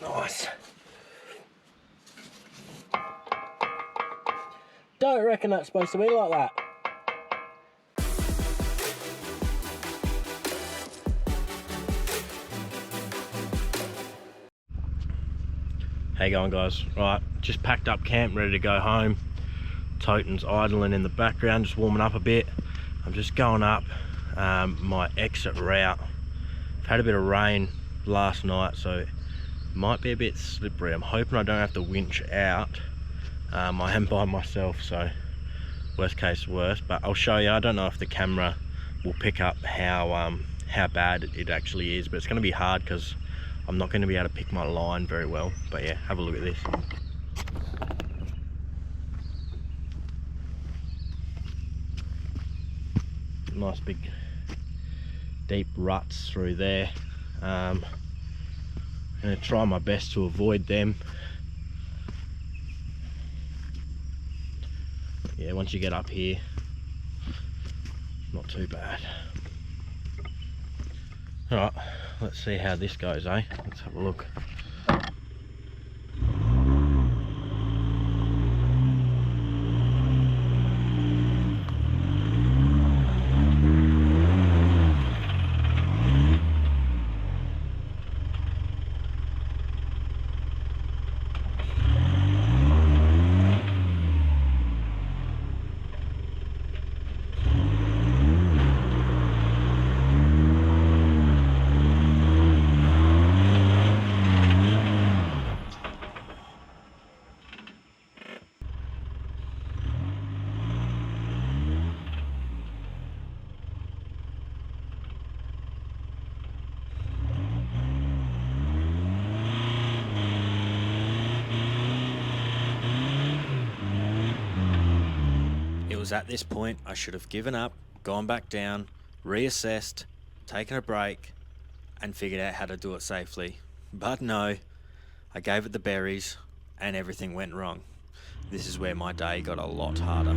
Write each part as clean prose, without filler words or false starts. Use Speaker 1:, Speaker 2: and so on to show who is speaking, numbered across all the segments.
Speaker 1: Nice. Don't reckon that's supposed to be like that. How you going, guys? Right, just packed up camp, ready to go home. Toten's idling in the background, just warming up a bit. I'm just going up my exit route. I've had a bit of rain last night, so it might be a bit slippery. I'm hoping I don't have to winch out. I am by myself, so worst case worst, but I'll show you. I don't know if the camera will pick up how bad it actually is, but it's going to be hard because I'm not going to be able to pick my line very well. But yeah, have a look at this. Nice big deep ruts through there. I'm going to try my best to avoid them. Yeah, once you get up here, not too bad. Alright, let's see how this goes, eh? Let's have a look.
Speaker 2: It was at this point I should have given up, gone back down, reassessed, taken a break, and figured out how to do it safely. But no, I gave it the berries and everything went wrong. This is where my day got a lot harder.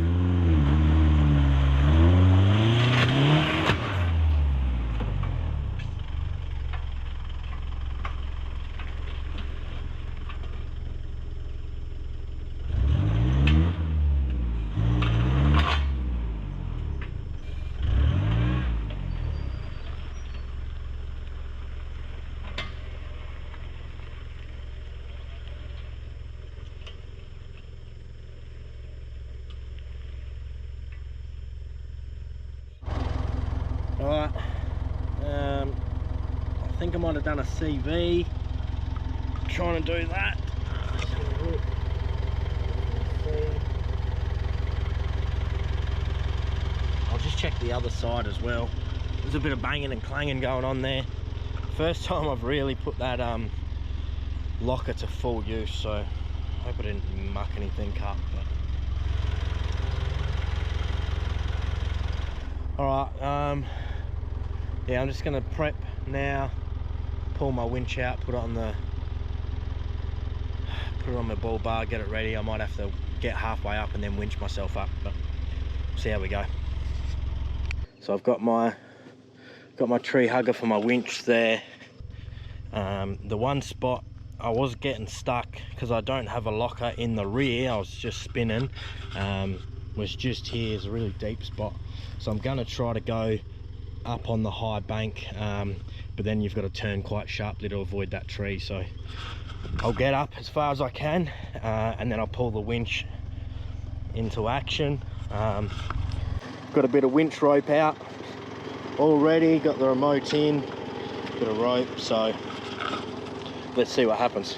Speaker 1: Alright, I think I might have done a CV. Trying to do that. I'll just check the other side as well. There's a bit of banging and clanging going on there. First time I've really put that locker to full use, so I hope I didn't muck anything up. Alright, yeah, I'm just gonna prep now, pull my winch out, put it on my ball bar, get it ready. I might have to get halfway up and then winch myself up, but see how we go. So I've got my tree hugger for my winch there. The one spot I was getting stuck because I don't have a locker in the rear, I was just spinning, was just here. Is a really deep spot, so I'm gonna try to go up on the high bank, but then you've got to turn quite sharply to avoid that tree. So I'll get up as far as I can, and then I'll pull the winch into action. Got a bit of winch rope out already, got the remote in, bit of rope, so let's see what happens.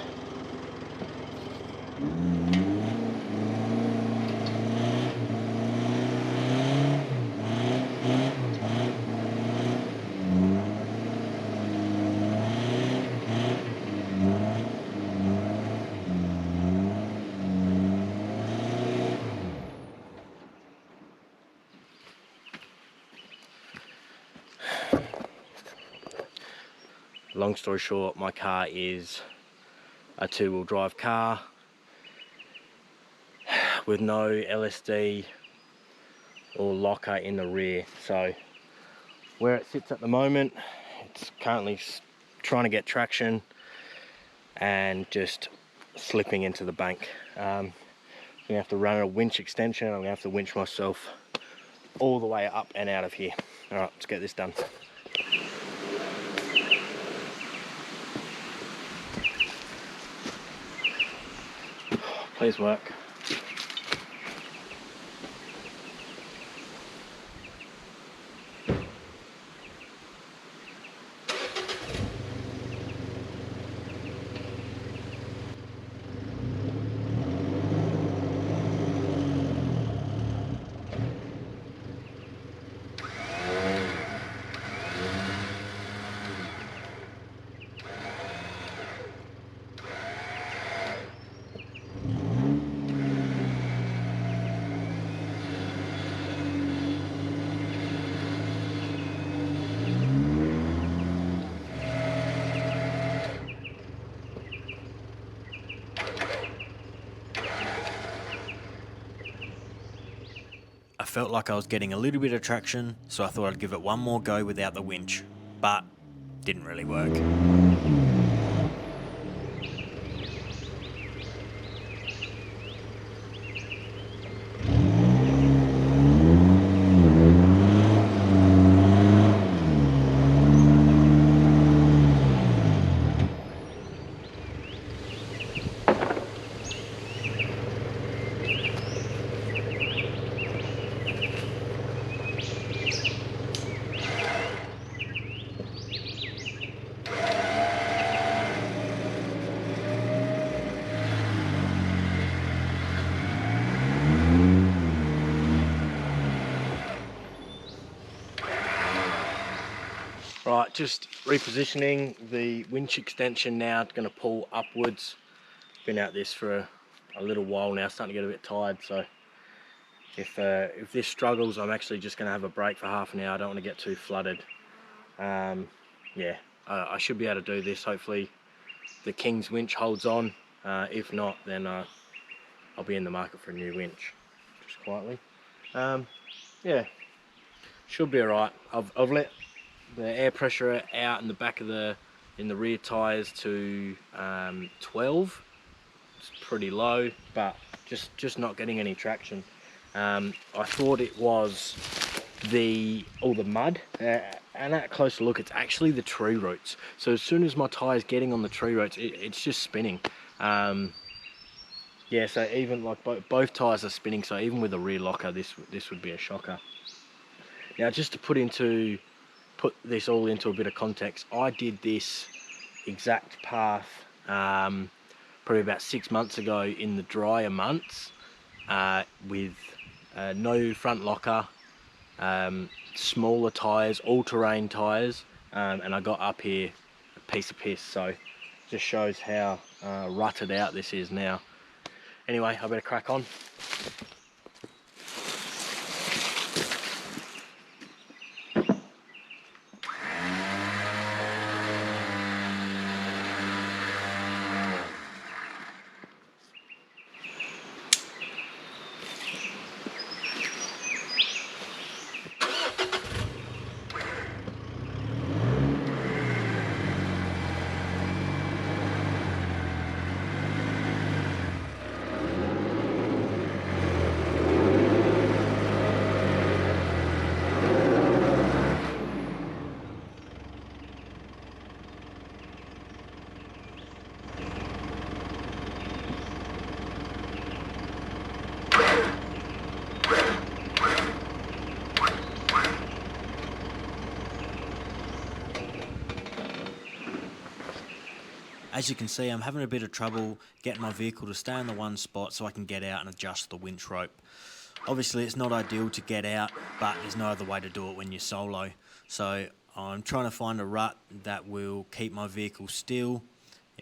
Speaker 1: Long story short, my car is a two-wheel drive car with no LSD or locker in the rear. So where it sits at the moment, it's currently trying to get traction and just slipping into the bank. I'm gonna have to run a winch extension. I'm gonna have to winch myself all the way up and out of here. All right, let's get this done. Please work.
Speaker 2: I felt like I was getting a little bit of traction, so I thought I'd give it one more go without the winch, but didn't really work.
Speaker 1: Right, just repositioning the winch extension now. It's going to pull upwards. Been out this for a little while now, starting to get a bit tired. So if this struggles, I'm actually just going to have a break for half an hour. I don't want to get too flooded. Yeah, I should be able to do this. Hopefully the King's winch holds on. If not, then I'll be in the market for a new winch, just quietly. Yeah, should be all right. I've let the air pressure out in the back of the rear tires to 12. It's pretty low, but just not getting any traction. I thought it was all the mud, and at a closer look, it's actually the tree roots. So as soon as my tire's getting on the tree roots, it's just spinning. Yeah, so even like both tires are spinning. So even with a rear locker, this would be a shocker. Now, just to put this all into a bit of context, I did this exact path probably about 6 months ago in the drier months with no front locker, smaller tyres, all-terrain tyres, and I got up here a piece of piss. So just shows how rutted out this is now. Anyway, I better crack on.
Speaker 2: As you can see, I'm having a bit of trouble getting my vehicle to stay in the one spot so I can get out and adjust the winch rope. Obviously, it's not ideal to get out, but there's no other way to do it when you're solo. So I'm trying to find a rut that will keep my vehicle still.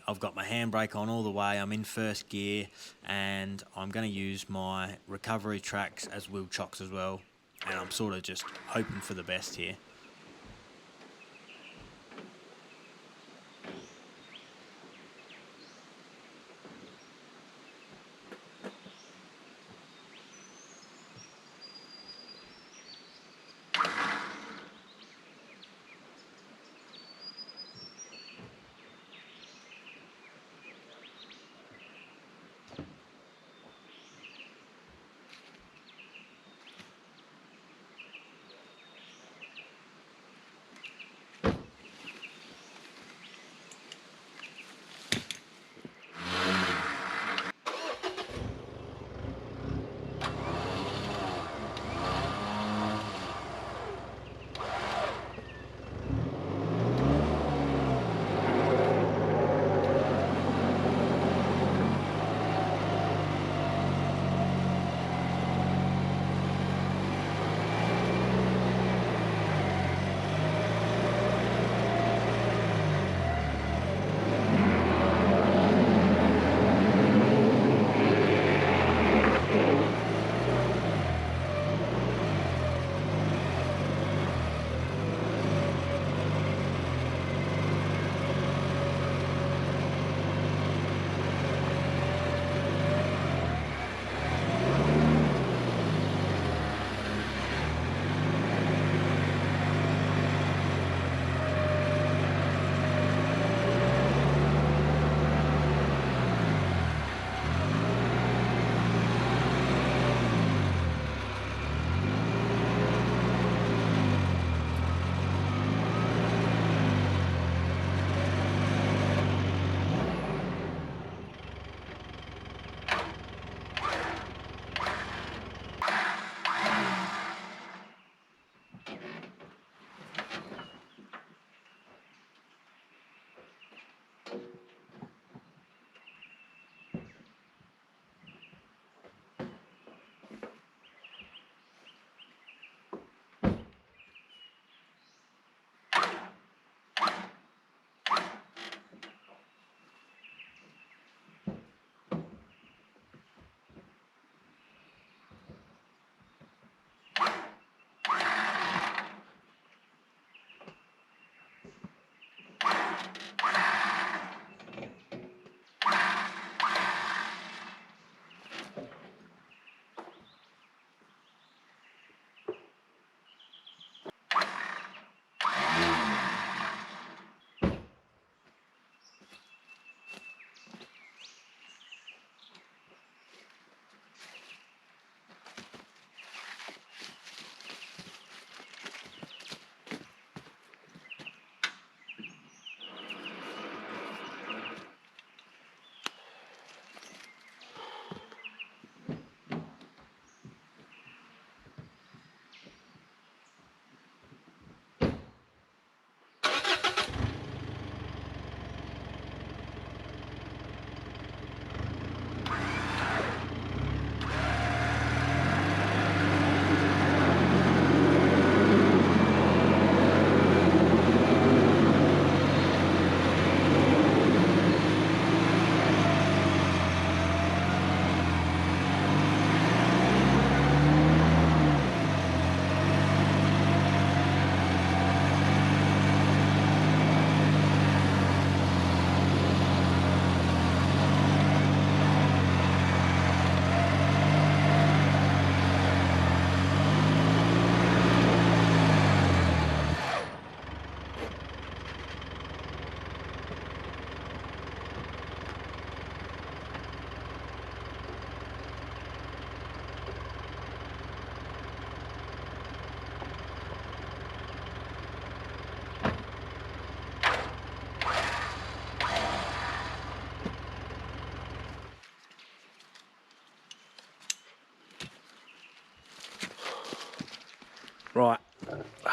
Speaker 2: I've got my handbrake on all the way, I'm in first gear, and I'm going to use my recovery tracks as wheel chocks as well. And I'm sort of just hoping for the best here.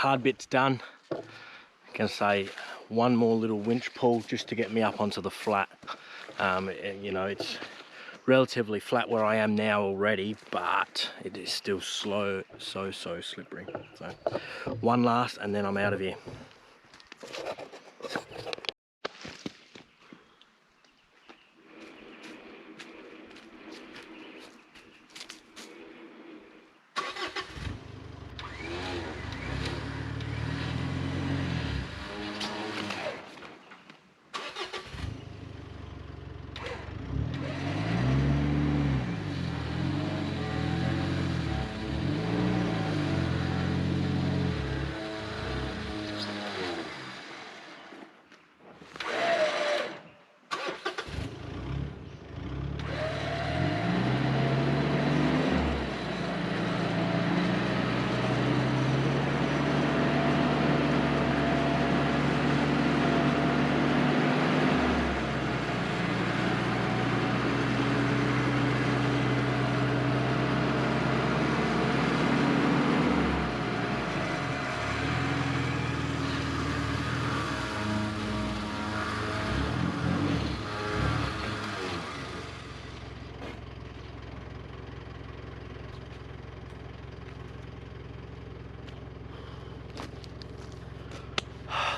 Speaker 1: hard bit's done. I can say one more little winch pull just to get me up onto the flat. You know, it's relatively flat where I am now already, but it is still so slippery. So one last and then I'm out of here.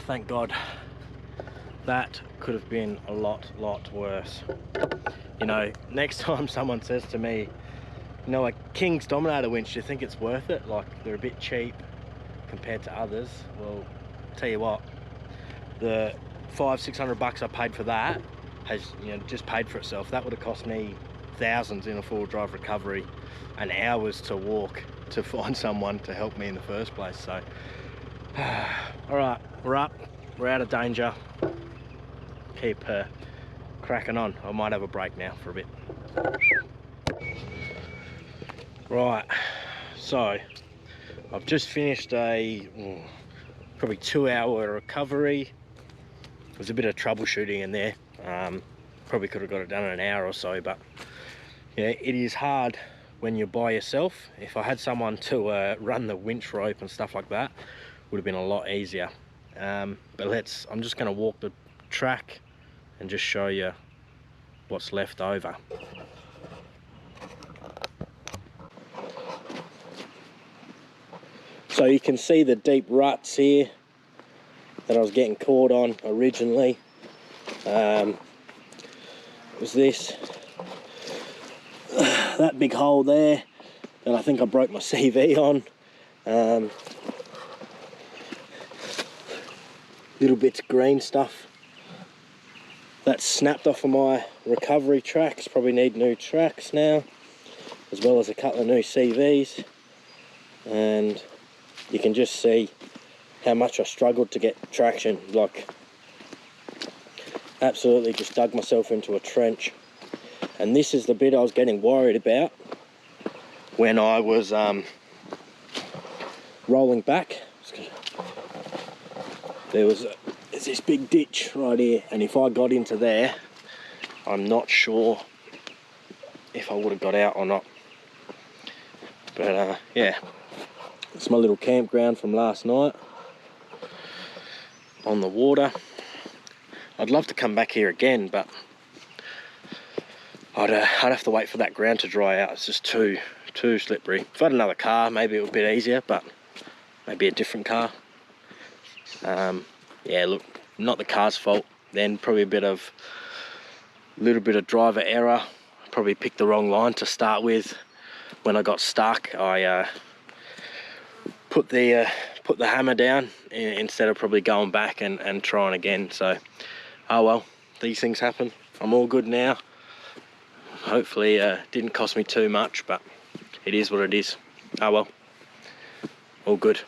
Speaker 1: Thank God. That could have been a lot worse. You know, next time someone says to me, you know, a King's Dominator winch, do you think it's worth it? Like, they're a bit cheap compared to others. Well, tell you what, the $500-600 I paid for that has, you know, just paid for itself. That would have cost me thousands in a four-wheel drive recovery and hours to walk to find someone to help me in the first place. So all right, we're up, we're out of danger. Keep cracking on. I might have a break now for a bit. Right, so I've just finished a probably 2-hour recovery. There's a bit of troubleshooting in there. Probably could have got it done in an hour or so, but yeah, it is hard when you're by yourself. If I had someone to run the winch rope and stuff like that, would have been a lot easier. But I'm just going to walk the track and just show you what's left over. So you can see the deep ruts here that I was getting caught on originally. It was this, that big hole there that I think I broke my CV on. Little bits of green stuff that snapped off of my recovery tracks. Probably need new tracks now, as well as a couple of new CVs. And you can just see how much I struggled to get traction. Like, absolutely just dug myself into a trench. And this is the bit I was getting worried about when I was rolling back. There's this big ditch right here, and if I got into there, I'm not sure if I would have got out or not. But yeah, it's my little campground from last night on the water. I'd love to come back here again, but I'd have to wait for that ground to dry out. It's just too slippery. If I had another car, maybe it would be a bit easier, but maybe a different car. Yeah, look, not the car's fault. Then probably a little bit of driver error. Probably picked the wrong line to start with. When I got stuck, I put the hammer down instead of probably going back and trying again. So, oh well, these things happen. I'm all good now. Hopefully didn't cost me too much, but it is what it is. Oh well, all good.